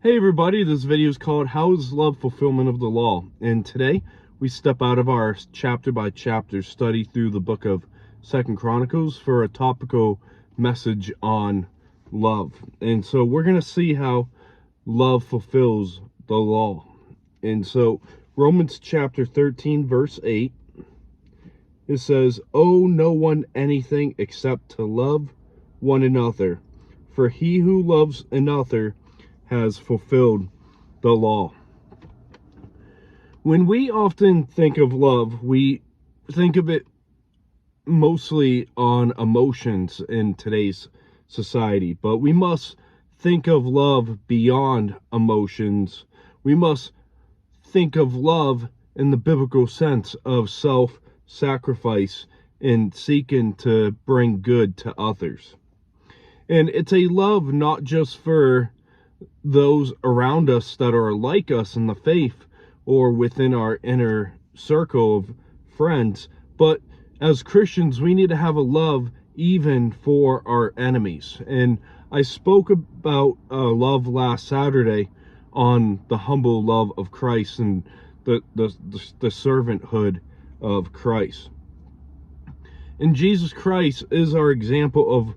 Hey everybody, this video is called How is Love Fulfillment of the Law? And today we step out of our chapter by chapter study through the book of 2 Chronicles for a topical message on love. And so we're going to see how love fulfills the law. And so Romans chapter 13 verse 8, it says, "Owe no one anything except to love one another, for he who loves another has fulfilled the law." When we often think of love, we think of it mostly on emotions in today's society, but we must think of love beyond emotions. We must think of love in the biblical sense of self-sacrifice and seeking to bring good to others. And it's a love not just for those around us that are like us in the faith or within our inner circle of friends, but as Christians we need to have a love even for our enemies. And I spoke about love last Saturday on the humble love of Christ and the servanthood of Christ. And Jesus Christ is our example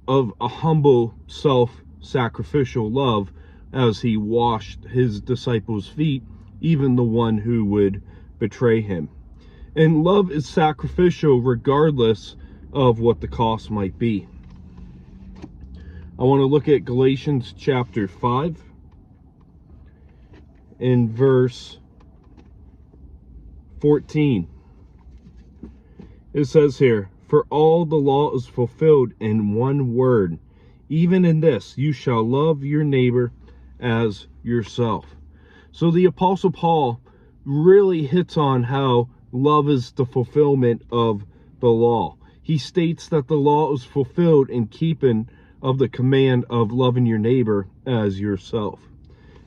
of a humble self-sacrificial love, as he washed his disciples' feet, even the one who would betray him. And love is sacrificial regardless of what the cost might be. I want to look at Galatians chapter 5 in verse 14. It says here, "For all the law is fulfilled in one word, even in this, you shall love your neighbor as yourself." So the Apostle Paul really hits on how love is the fulfillment of the law. He states that the law is fulfilled in keeping of the command of loving your neighbor as yourself.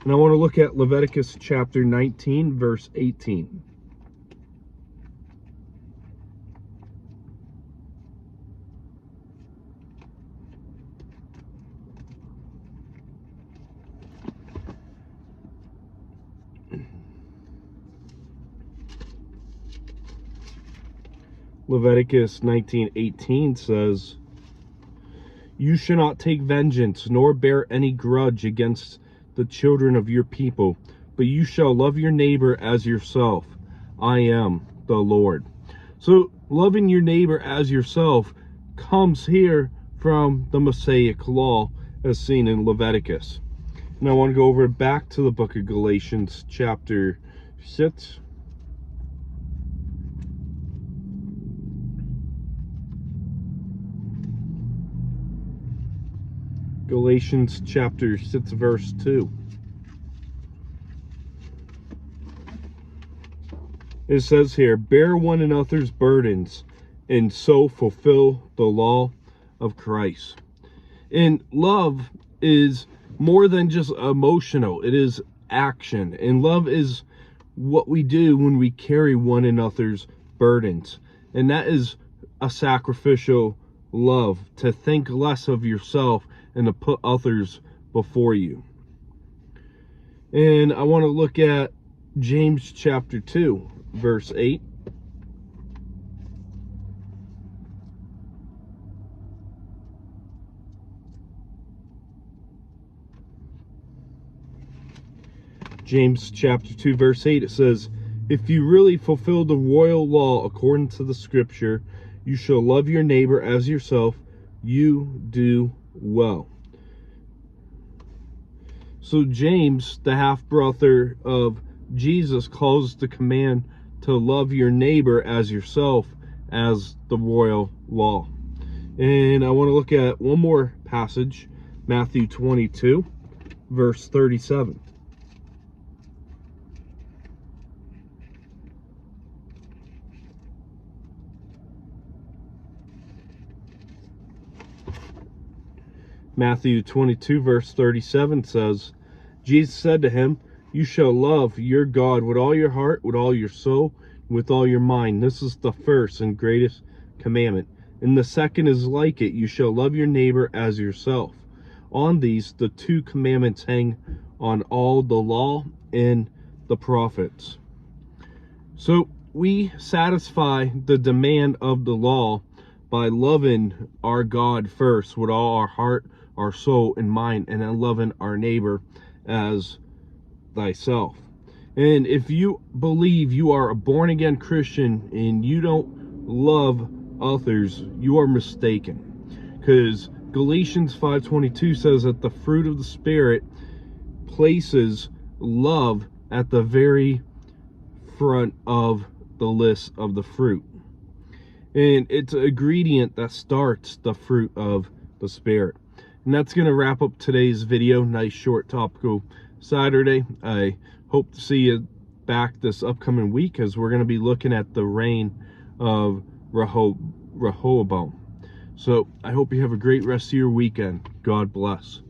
And I want to look at Leviticus chapter 19, verse 18. Leviticus 19:18 says, "You shall not take vengeance, nor bear any grudge against the children of your people, but you shall love your neighbor as yourself. I am the Lord." So loving your neighbor as yourself comes here from the Mosaic law as seen in Leviticus. And I want to go over back to the book of Galatians chapter 6. Galatians chapter 6 verse 2. It says here, "Bear one another's burdens and so fulfill the law of Christ." And love is more than just emotional. It is action. And love is what we do when we carry one another's burdens. And that is a sacrificial love, to think less of yourself and to put others before you. And I want to look at James chapter 2, verse 8. James chapter 2, verse 8, it says, "If you really fulfill the royal law according to the scripture, you shall love your neighbor as yourself, you do well." So James, the half-brother of Jesus, calls the command to love your neighbor as yourself as the royal law. And I want to look at one more passage, Matthew 22, verse 37. Matthew 22 verse 37 says, "Jesus said to him, you shall love your God with all your heart, with all your soul, with all your mind. This is the first and greatest commandment. And the second is like it, you shall love your neighbor as yourself. On these, the two commandments hang on all the law and the prophets. So we satisfy the demand of the law by loving our God first with all our heart, our soul, and mind, and then loving our neighbor as thyself. And if you believe you are a born-again Christian and you don't love others, you are mistaken. Because Galatians 5:22 says that the fruit of the Spirit places love at the very front of the list of the fruit. And it's an ingredient that starts the fruit of the Spirit. And that's going to wrap up today's video. Nice short topical Saturday. I hope to see you back this upcoming week as we're going to be looking at the reign of Rehoboam. So I hope you have a great rest of your weekend. God bless.